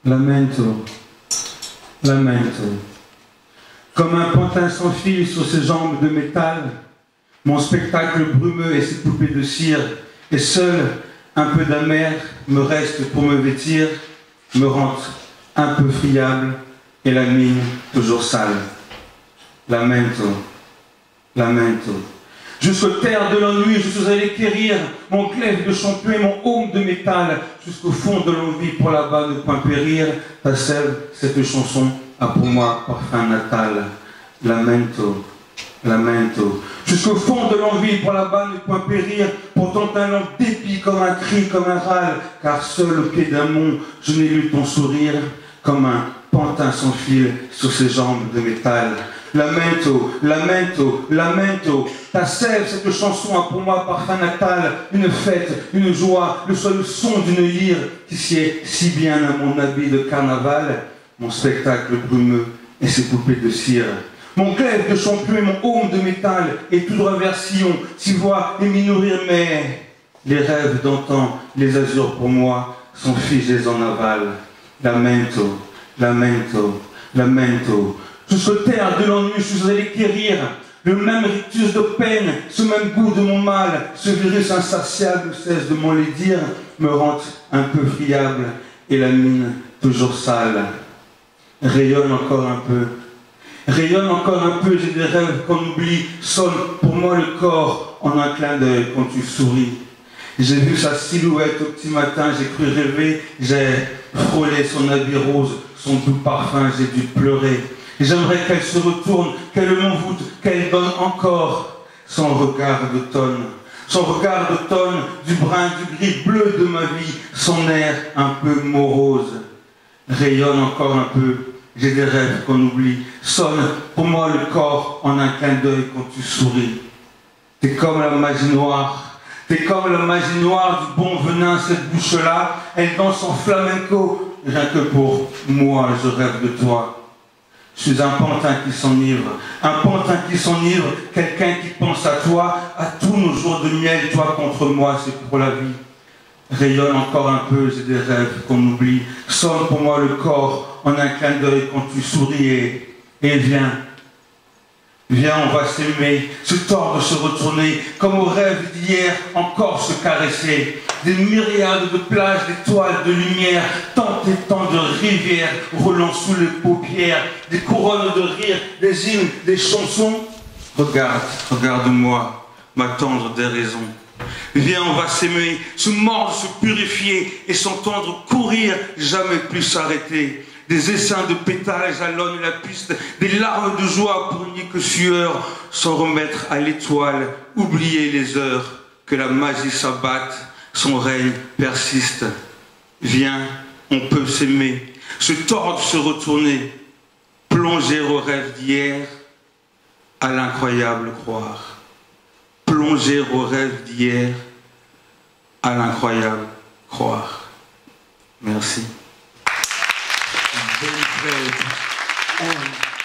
Lamento, lamento. Comme un pantin sans fil sur ses jambes de métal, mon spectacle brumeux et ses poupées de cire, et seul un peu d'amer me reste pour me vêtir, me rentre un peu friable et la mine toujours sale. Lamento, lamento. Jusqu'aux terres de l'ennui, je suis allé quérir mon glaive de champion et mon aume de métal. Jusqu'au fond de l'envie, pour là-bas ne point périr. Ta sève, cette chanson a pour moi parfum natal. Lamento, lamento. Jusqu'au fond de l'envie, pour là-bas ne point périr. Pourtant un long dépit comme un cri, comme un râle. Car seul au pied d'un mont, je n'ai lu ton sourire comme un pantin sans fil sur ses jambes de métal. Lamento, lamento, lamento. Ta sève, cette chanson a pour moi parfum natal, une fête, une joie, le seul son d'une lyre qui sied si bien à mon habit de carnaval, mon spectacle brumeux et ses poupées de cire. Mon glaive de champion et mon aume de métal, et tout droit vers Sion, s'y voit et m'y nourrir, mais les rêves d'antan, les azurs pour moi, sont figés en aval. Lamento, lamento, lamento. Jusqu'aux terres de l'ennui, je suis allé quérir le même rictus de peine, ce même goût de mon mal, ce virus insatiable cesse de m'enlaidir, me rend un peu friable et la mine toujours sale. Rayonne encore un peu, j'ai des rêves qu'on oublie, sonne pour moi le corps en un clin d'œil quand tu souris. J'ai vu sa silhouette au petit matin, j'ai cru rêver, j'ai frôlé son habit rose, son doux parfum, j'ai dû pleurer. J'aimerais qu'elle se retourne, qu'elle m'envoûte, qu'elle donne encore son regard d'automne. Son regard d'automne, du brun, du gris bleu de ma vie, son air un peu morose. Rayonne encore un peu, j'ai des rêves qu'on oublie. Sonne pour moi le corps en un clin d'œil quand tu souris. T'es comme la magie noire, t'es comme la magie noire du bon venin, cette bouche-là. Elle danse en flamenco, rien que pour moi, je rêve de toi. Je suis un pantin qui s'enivre, quelqu'un qui pense à toi, à tous nos jours de miel, toi contre moi, c'est pour la vie. Rayonne encore un peu, j'ai des rêves qu'on oublie. Sonne pour moi le corps en un clin d'œil quand tu souris et viens. Viens, on va s'aimer, se tordre, se retourner, comme au rêve d'hier, encore se caresser. Des myriades de plages, d'étoiles, de lumière, tant et tant de rivières roulant sous les paupières, des couronnes de rire, des hymnes, des chansons. Regarde, regarde-moi, ma tendre déraison. Viens, on va s'aimer, se mordre, se purifier et s'entendre courir, jamais plus s'arrêter. Des essaims de pétales jalonnent la piste, des larmes de joie pour une que sueur, s'en remettre à l'étoile, oublier les heures, que la magie s'abatte, son règne persiste. Viens, on peut s'aimer, se tordre, se retourner, plonger au rêve d'hier, à l'incroyable croire. Plonger au rêve d'hier, à l'incroyable croire. Merci. Very great.